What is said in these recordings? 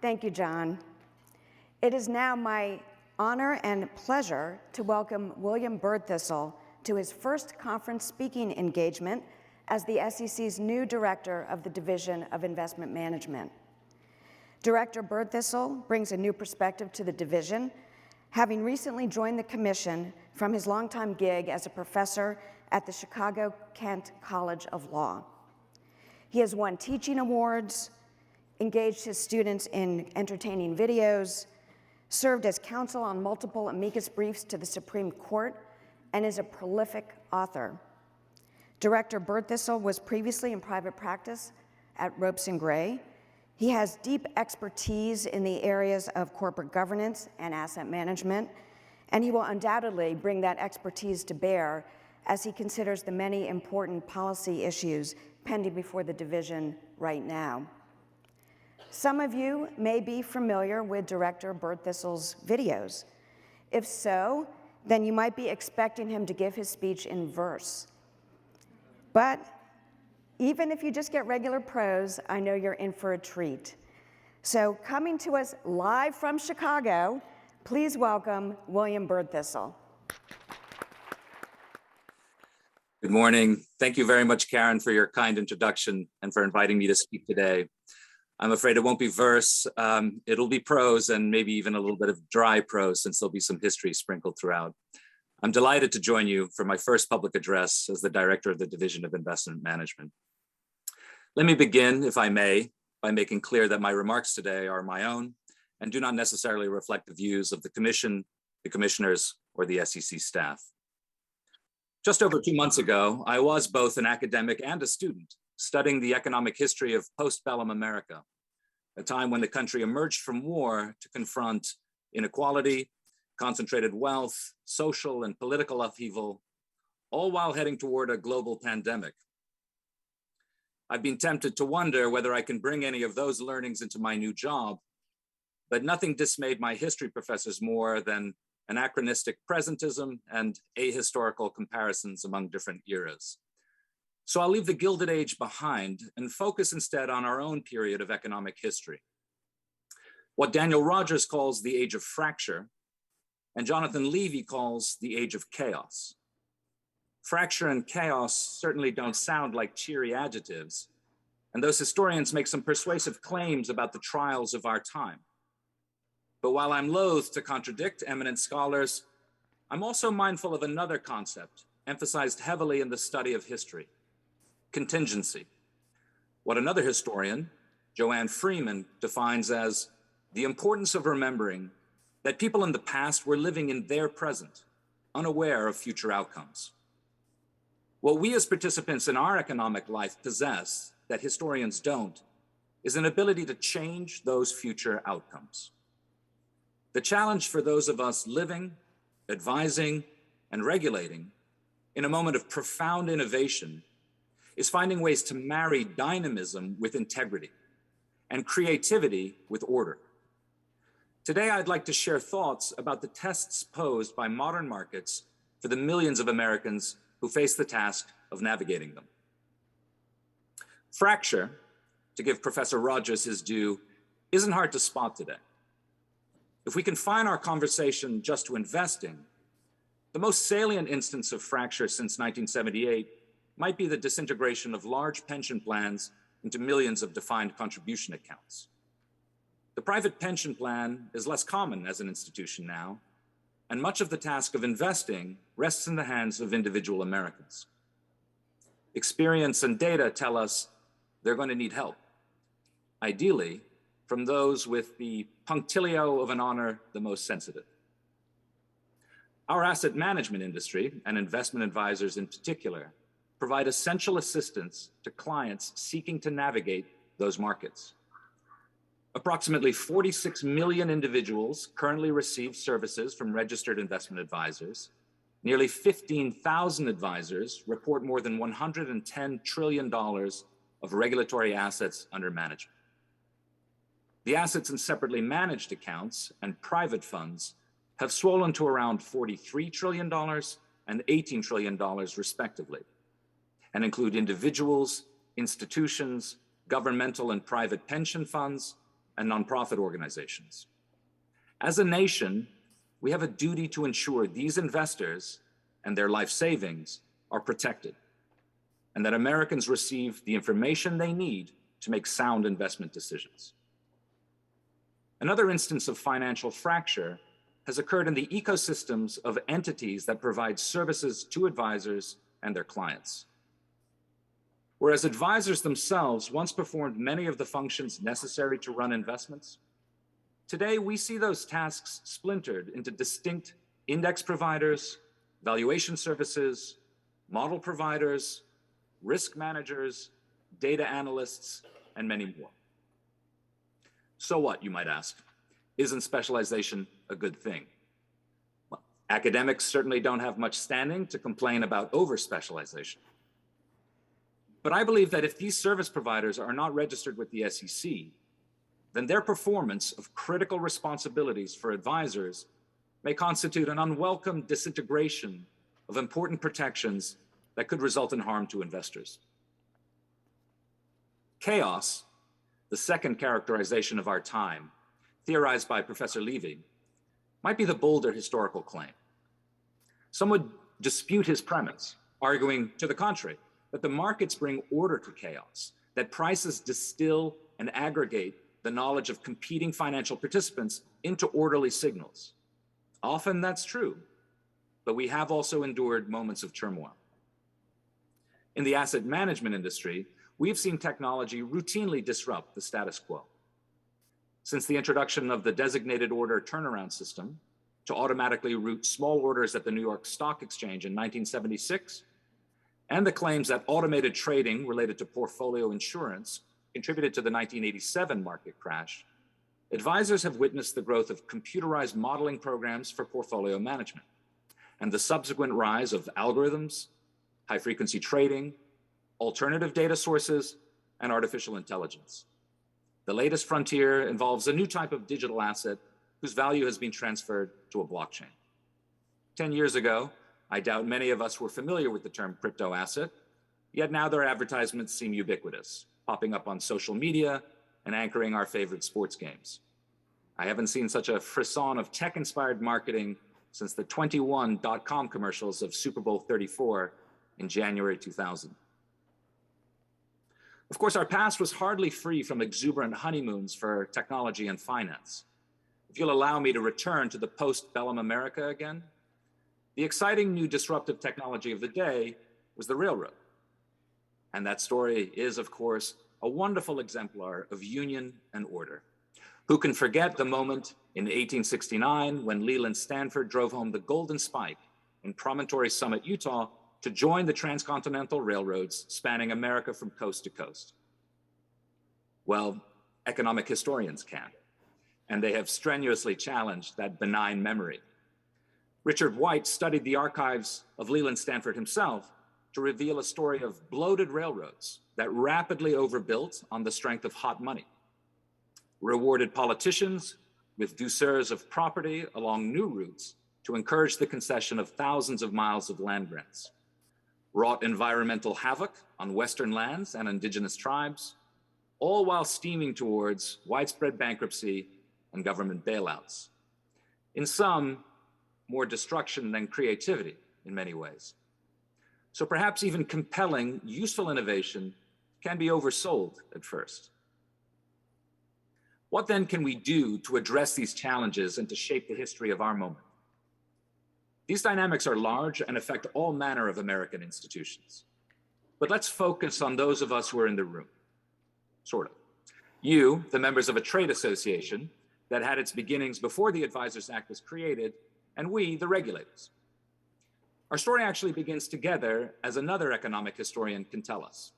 Thank you, John. It is now my honor and pleasure to welcome William Birdthistle to his first conference speaking engagement as the SEC's new Director of the Division of Investment Management. Director Birdthistle brings a new perspective to the division, having recently joined the Commission from his longtime gig as a professor at the Chicago-Kent College of Law. He has won teaching awards, engaged his students in entertaining videos, served as counsel on multiple amicus briefs to the Supreme Court, and is a prolific author. Director Birdthistle was previously in private practice at Ropes & Gray. He has deep expertise in the areas of corporate governance and asset management, and he will undoubtedly bring that expertise to bear as he considers the many important policy issues pending before the division right now. Some of you may be familiar with Director Birdthistle's videos. If so, then you might be expecting him to give his speech in verse. But even if you just get regular prose, I know you're in for a treat. So coming to us live from Chicago, please welcome William Birdthistle. Good morning. Thank you very much, Karen, for your kind introduction and for inviting me to speak today. I'm afraid it won't be verse, it'll be prose and maybe even a little bit of dry prose since there'll be some history sprinkled throughout. I'm delighted to join you for my first public address as the Director of the Division of Investment Management. Let me begin, if I may, by making clear that my remarks today are my own and do not necessarily reflect the views of the Commission, the Commissioners, or the SEC staff. Just over 2 months ago, I was both an academic and a student studying the economic history of postbellum America, a time when the country emerged from war to confront inequality, concentrated wealth, social and political upheaval, all while heading toward a global pandemic. I've been tempted to wonder whether I can bring any of those learnings into my new job, but nothing dismayed my history professors more than anachronistic presentism and ahistorical comparisons among different eras. So I'll leave the Gilded Age behind and focus instead on our own period of economic history. What Daniel Rogers calls the age of fracture, and Jonathan Levy calls the age of chaos. Fracture and chaos certainly don't sound like cheery adjectives, and those historians make some persuasive claims about the trials of our time. But while I'm loath to contradict eminent scholars, I'm also mindful of another concept emphasized heavily in the study of history: contingency. What another historian, Joanne Freeman, defines as the importance of remembering that people in the past were living in their present, unaware of future outcomes. What we as participants in our economic life possess that historians don't is an ability to change those future outcomes. The challenge for those of us living, advising, and regulating in a moment of profound innovation is finding ways to marry dynamism with integrity and creativity with order. Today, I'd like to share thoughts about the tests posed by modern markets for the millions of Americans who face the task of navigating them. Fracture, to give Professor Rogers his due, isn't hard to spot today. If we confine our conversation just to investing, the most salient instance of fracture since 1978 might be the disintegration of large pension plans into millions of defined contribution accounts. The private pension plan is less common as an institution now, and much of the task of investing rests in the hands of individual Americans. Experience and data tell us they're going to need help, ideally from those with the punctilio of an honor the most sensitive. Our asset management industry, and investment advisors in particular, provide essential assistance to clients seeking to navigate those markets. Approximately 46 million individuals currently receive services from registered investment advisors. Nearly 15,000 advisors report more than $110 trillion of regulatory assets under management. The assets in separately managed accounts and private funds have swollen to around $43 trillion and $18 trillion respectively, and include individuals, institutions, governmental and private pension funds, and nonprofit organizations. As a nation, we have a duty to ensure these investors and their life savings are protected, and that Americans receive the information they need to make sound investment decisions. Another instance of financial fracture has occurred in the ecosystems of entities that provide services to advisors and their clients. Whereas advisors themselves once performed many of the functions necessary to run investments, today we see those tasks splintered into distinct index providers, valuation services, model providers, risk managers, data analysts, and many more. So what, you might ask? Isn't specialization a good thing? Well, academics certainly don't have much standing to complain about over-specialization. But I believe that if these service providers are not registered with the SEC, then their performance of critical responsibilities for advisors may constitute an unwelcome disintegration of important protections that could result in harm to investors. Chaos, the second characterization of our time, theorized by Professor Levy, might be the bolder historical claim. Some would dispute his premise, arguing to the contrary, that the markets bring order to chaos, that prices distill and aggregate the knowledge of competing financial participants into orderly signals. Often that's true, but we have also endured moments of turmoil. In the asset management industry, we've seen technology routinely disrupt the status quo. Since the introduction of the designated order turnaround system to automatically route small orders at the New York Stock Exchange in 1976, and the claims that automated trading related to portfolio insurance contributed to the 1987 market crash, advisors have witnessed the growth of computerized modeling programs for portfolio management and the subsequent rise of algorithms, high-frequency trading, alternative data sources, and artificial intelligence. The latest frontier involves a new type of digital asset whose value has been transferred to a blockchain. 10 years ago, I doubt many of us were familiar with the term crypto asset, yet now their advertisements seem ubiquitous, popping up on social media and anchoring our favorite sports games. I haven't seen such a frisson of tech-inspired marketing since the 21 .com commercials of Super Bowl 34 in January 2000. Of course, our past was hardly free from exuberant honeymoons for technology and finance. If you'll allow me to return to the post-bellum America again, the exciting new disruptive technology of the day was the railroad. And that story is, of course, a wonderful exemplar of union and order. Who can forget the moment in 1869 when Leland Stanford drove home the Golden Spike in Promontory Summit, Utah, to join the transcontinental railroads spanning America from coast to coast? Well, economic historians can, and they have strenuously challenged that benign memory. Richard White studied the archives of Leland Stanford himself to reveal a story of bloated railroads that rapidly overbuilt on the strength of hot money, rewarded politicians with douceurs of property along new routes to encourage the concession of thousands of miles of land grants, wrought environmental havoc on Western lands and indigenous tribes, all while steaming towards widespread bankruptcy and government bailouts. In sum, more destruction than creativity in many ways. So perhaps even compelling, useful innovation can be oversold at first. What then can we do to address these challenges and to shape the history of our moment? These dynamics are large and affect all manner of American institutions. But let's focus on those of us who are in the room, sort of. You, the members of a trade association that had its beginnings before the Advisors Act was created, and we, the regulators. Our story actually begins together, as another economic historian can tell us.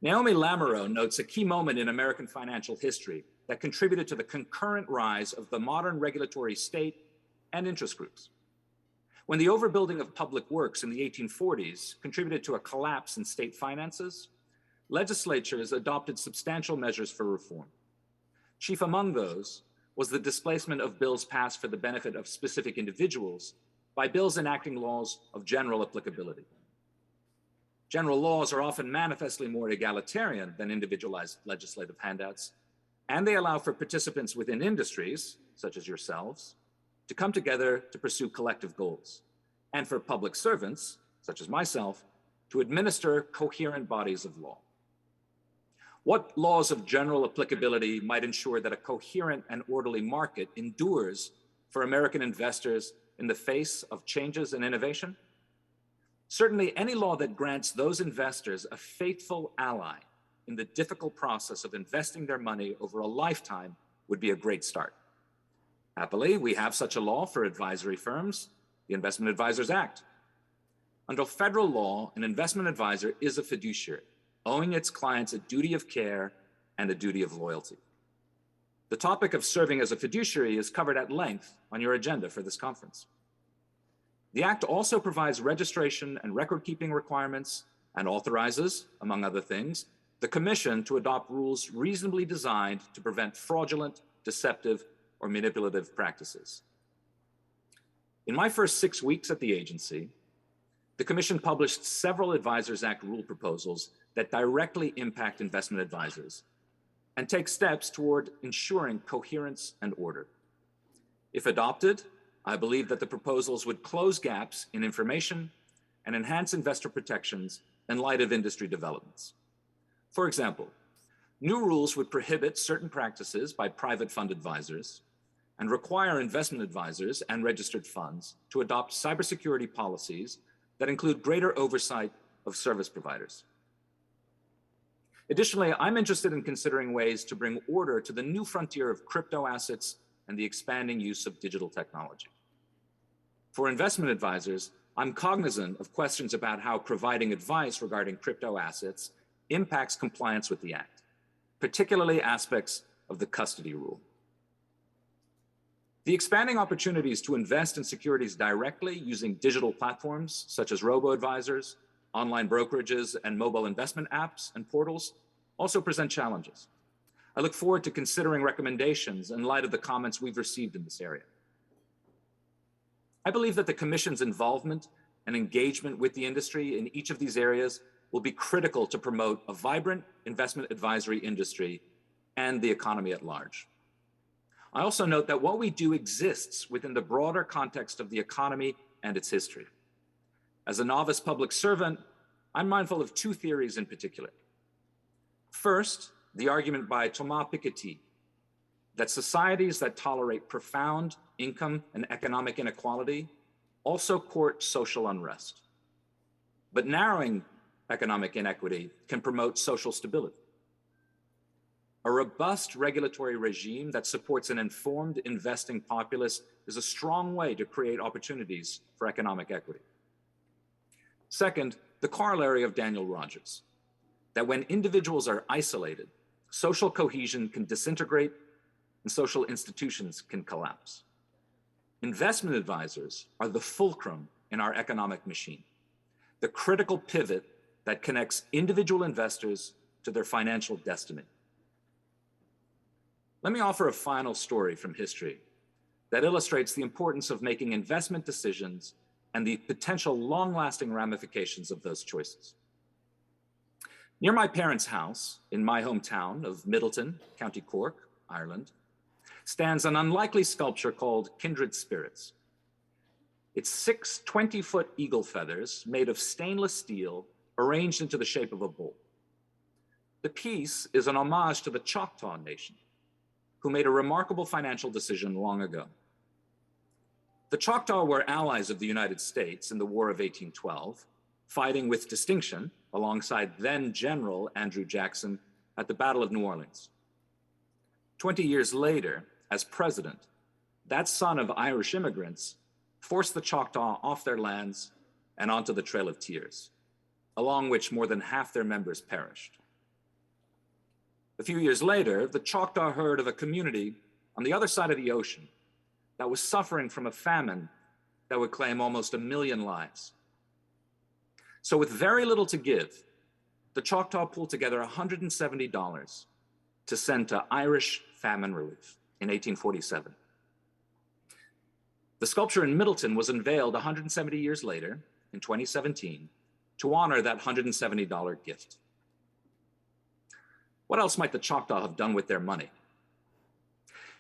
Naomi Lamoureux notes a key moment in American financial history that contributed to the concurrent rise of the modern regulatory state and interest groups. When the overbuilding of public works in the 1840s contributed to a collapse in state finances, legislatures adopted substantial measures for reform. Chief among those was the displacement of bills passed for the benefit of specific individuals by bills enacting laws of general applicability. General laws are often manifestly more egalitarian than individualized legislative handouts, and they allow for participants within industries, such as yourselves, to come together to pursue collective goals, and for public servants, such as myself, to administer coherent bodies of law. What laws of general applicability might ensure that a coherent and orderly market endures for American investors in the face of changes and innovation? Certainly, any law that grants those investors a faithful ally in the difficult process of investing their money over a lifetime would be a great start. Happily, we have such a law for advisory firms, the Investment Advisors Act. Under federal law, an investment advisor is a fiduciary, owing its clients a duty of care and a duty of loyalty. The topic of serving as a fiduciary is covered at length on your agenda for this conference. The Act also provides registration and record-keeping requirements and authorizes, among other things, the Commission to adopt rules reasonably designed to prevent fraudulent, deceptive, or manipulative practices. In my first 6 weeks at the agency, the Commission published several Advisors Act rule proposals that directly impact investment advisors and take steps toward ensuring coherence and order. If adopted, I believe that the proposals would close gaps in information and enhance investor protections in light of industry developments. For example, new rules would prohibit certain practices by private fund advisors and require investment advisors and registered funds to adopt cybersecurity policies that include greater oversight of service providers. Additionally, I'm interested in considering ways to bring order to the new frontier of crypto assets and the expanding use of digital technology. For investment advisors, I'm cognizant of questions about how providing advice regarding crypto assets impacts compliance with the Act, particularly aspects of the custody rule. The expanding opportunities to invest in securities directly using digital platforms such as robo-advisors, online brokerages, and mobile investment apps and portals also present challenges. I look forward to considering recommendations in light of the comments we've received in this area. I believe that the Commission's involvement and engagement with the industry in each of these areas will be critical to promote a vibrant investment advisory industry and the economy at large. I also note that what we do exists within the broader context of the economy and its history. As a novice public servant, I'm mindful of two theories in particular. First, the argument by Thomas Piketty that societies that tolerate profound income and economic inequality also court social unrest. But narrowing economic inequity can promote social stability. A robust regulatory regime that supports an informed investing populace is a strong way to create opportunities for economic equity. Second, the corollary of Daniel Rogers, that when individuals are isolated, social cohesion can disintegrate and social institutions can collapse. Investment advisors are the fulcrum in our economic machine, the critical pivot that connects individual investors to their financial destiny. Let me offer a final story from history that illustrates the importance of making investment decisions and the potential long-lasting ramifications of those choices. Near my parents' house in my hometown of Middleton, County Cork, Ireland, stands an unlikely sculpture called Kindred Spirits. It's 6 20-foot eagle feathers made of stainless steel arranged into the shape of a bull. The piece is an homage to the Choctaw Nation, who made a remarkable financial decision long ago. The Choctaw were allies of the United States in the War of 1812, fighting with distinction alongside then General Andrew Jackson at the Battle of New Orleans. 20 years later, as president, that son of Irish immigrants forced the Choctaw off their lands and onto the Trail of Tears, along which more than half their members perished. A few years later, the Choctaw heard of a community on the other side of the ocean that was suffering from a famine that would claim almost 1 million lives. So with very little to give, the Choctaw pulled together $170 to send to Irish famine relief in 1847. The sculpture in Middleton was unveiled 170 years later, in 2017, to honor that $170 gift. What else might the Choctaw have done with their money?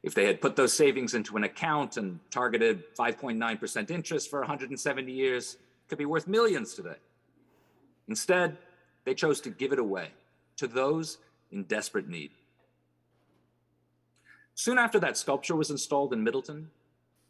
If they had put those savings into an account and targeted 5.9% interest for 170 years, it could be worth millions today. Instead, they chose to give it away to those in desperate need. Soon after that sculpture was installed in Middleton,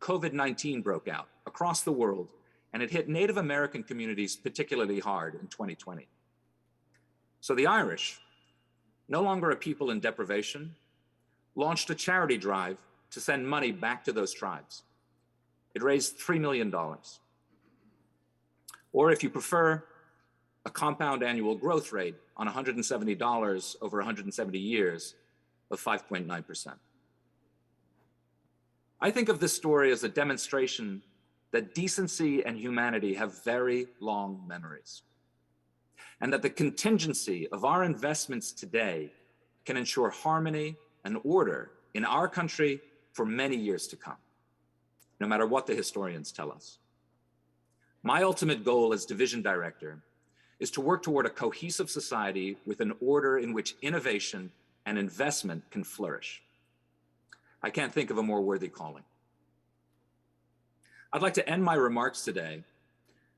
COVID-19 broke out across the world, and it hit Native American communities particularly hard in 2020. So the Irish, no longer a people in deprivation, launched a charity drive to send money back to those tribes. It raised $3 million. Or if you prefer, a compound annual growth rate on $170 over 170 years of 5.9%. I think of this story as a demonstration that decency and humanity have very long memories, and that the contingency of our investments today can ensure harmony and order in our country for many years to come, no matter what the historians tell us. My ultimate goal as division director is to work toward a cohesive society with an order in which innovation and investment can flourish. I can't think of a more worthy calling. I'd like to end my remarks today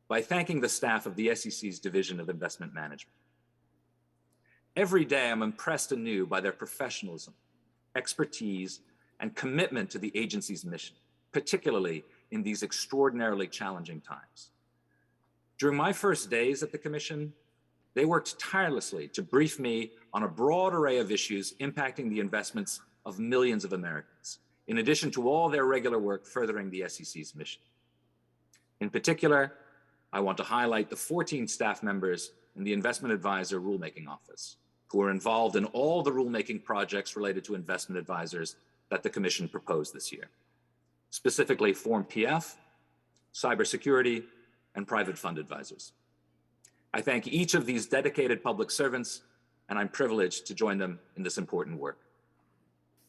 by thanking the staff of the SEC's Division of Investment Management. Every day, I'm impressed anew by their professionalism, expertise, and commitment to the agency's mission, particularly in these extraordinarily challenging times. During my first days at the Commission, they worked tirelessly to brief me on a broad array of issues impacting the investments of millions of Americans, in addition to all their regular work furthering the SEC's mission. In particular, I want to highlight the 14 staff members in the Investment Advisor Rulemaking Office, who are involved in all the rulemaking projects related to investment advisors that the Commission proposed this year, specifically Form PF, cybersecurity, and private fund advisors. I thank each of these dedicated public servants, and I'm privileged to join them in this important work.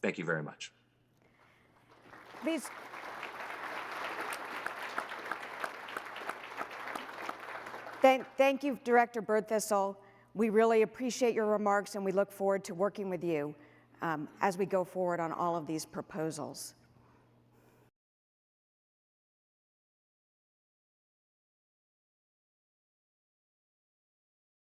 Thank you very much. Please. Thank you, Director Birdthistle. We really appreciate your remarks, and we look forward to working with you as we go forward on all of these proposals.